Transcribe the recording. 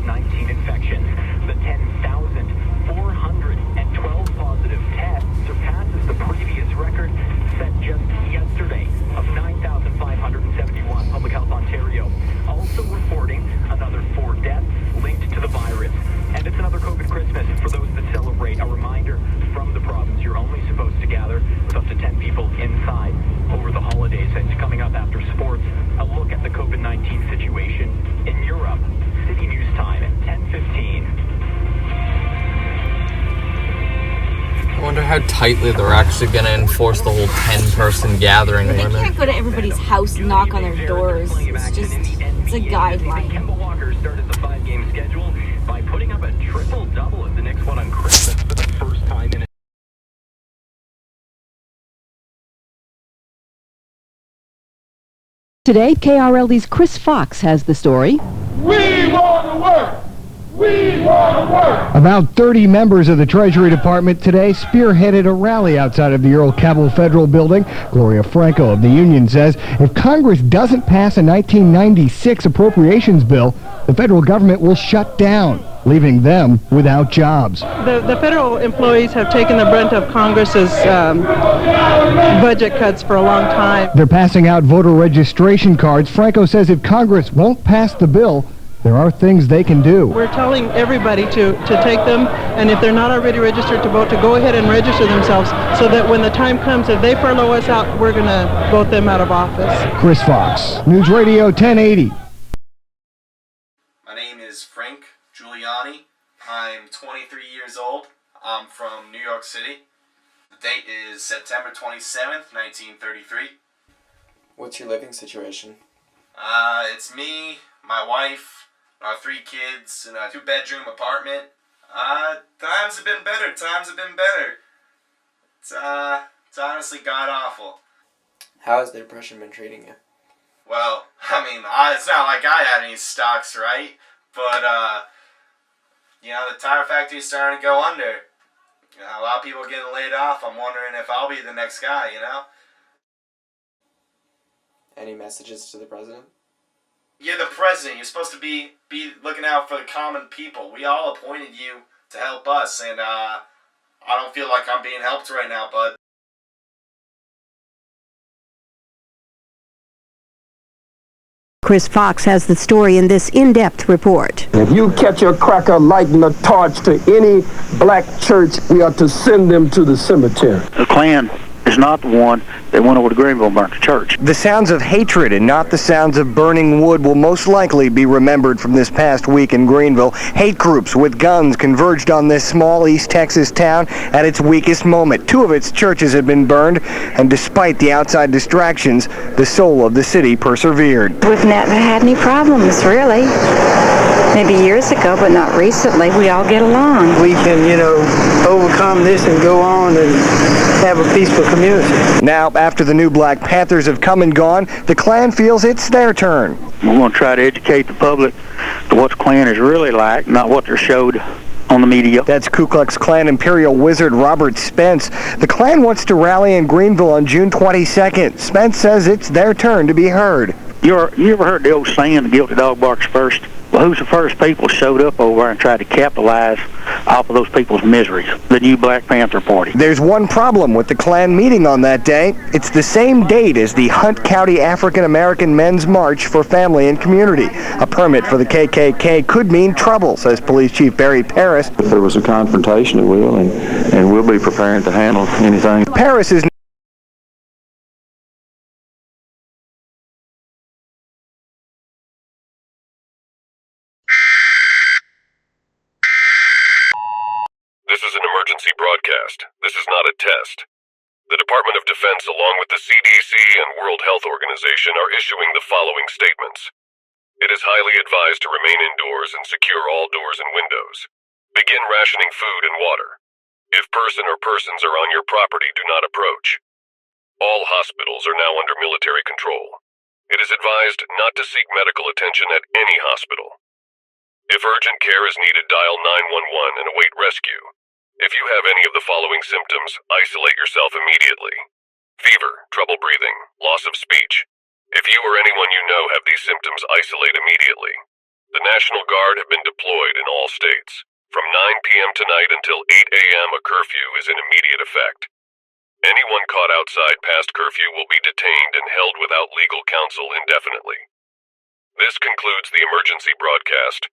COVID-19 infections. The 10,412 positive tests surpasses the previous record set just yesterday of 9,571. Public Health Ontario also reporting another 4 deaths linked to the virus. And it's another COVID Christmas for those that celebrate. A reminder from the province, you're only supposed to gather with up to 10 people inside over the holidays. And coming up after sports, a look at the COVID-19 situation in Europe. City News Time at 10:15. I wonder how tightly they're actually going to enforce the whole 10-person gathering limit. They can't go to everybody's house and knock on their doors. It's a guideline. Kemba Walker started the 5-game schedule by putting up a triple-double at the Knicks one on Christmas for the first time in Today, KRLD's Chris Fox has the story. We want to work! We want to work! About 30 members of the Treasury Department today spearheaded a rally outside of the Earl Cabell Federal Building. Gloria Franco of the union says if Congress doesn't pass a 1996 appropriations bill, the federal government will shut down, leaving them without jobs. The federal employees have taken the brunt of Congress's budget cuts for a long time. They're passing out voter registration cards. Franco says if Congress won't pass the bill, there are things they can do. We're telling everybody to take them, and if they're not already registered to vote, to go ahead and register themselves so that when the time comes, if they furlough us out, we're going to vote them out of office. Chris Fox, News Radio 1080. My name is Frank Giuliani. I'm 23 years old. I'm from New York City. The date is September 27th, 1933. What's your living situation? It's me, my wife, our 3 kids in a 2-bedroom apartment. Times have been better. It's honestly god-awful. How has the depression been treating you? Well, I mean, it's not like I had any stocks, right? But, the tire factory's starting to go under. A lot of people are getting laid off. I'm wondering if I'll be the next guy, Any messages to the president? You're the president. You're supposed to be looking out for the common people. We all appointed you to help us, and I don't feel like I'm being helped right now, bud. Chris Fox has the story in this in-depth report. If you catch a cracker lighting a torch to any black church, we are to send them to the cemetery. The Klan is not the one that went over to Greenville and burnt the church. The sounds of hatred and not the sounds of burning wood will most likely be remembered from this past week in Greenville. Hate groups with guns converged on this small East Texas town at its weakest moment. 2 of its churches had been burned, and despite the outside distractions, the soul of the city persevered. We've never had any problems, really. Maybe years ago, but not recently. We all get along. We can, overcome this and go on and have a peaceful community. Now, after the new Black Panthers have come and gone, the Klan feels it's their turn. We're going to try to educate the public to what the Klan is really like, not what they're showed on the media. That's Ku Klux Klan Imperial Wizard Robert Spence. The Klan wants to rally in Greenville on June 22nd. Spence says it's their turn to be heard. You ever heard the old saying, the guilty dog barks first? Well, who's the first people showed up over there and tried to capitalize off of those people's miseries? The new Black Panther Party. There's one problem with the Klan meeting on that day. It's the same date as the Hunt County African American Men's March for Family and Community. A permit for the KKK could mean trouble, says Police Chief Barry Paris. If there was a confrontation, it will, and we'll be prepared to handle anything. Paris is This is an emergency broadcast. This is not a test. The Department of Defense, along with the CDC and World Health Organization, are issuing the following statements. It is highly advised to remain indoors and secure all doors and windows. Begin rationing food and water. If person or persons are on your property, do not approach. All hospitals are now under military control. It is advised not to seek medical attention at any hospital. If urgent care is needed, dial 911 and await rescue. If you have any of the following symptoms, isolate yourself immediately. Fever, trouble breathing, loss of speech. If you or anyone you know have these symptoms, isolate immediately. The National Guard have been deployed in all states. From 9 p.m. tonight until 8 a.m., a curfew is in immediate effect. Anyone caught outside past curfew will be detained and held without legal counsel indefinitely. This concludes the emergency broadcast.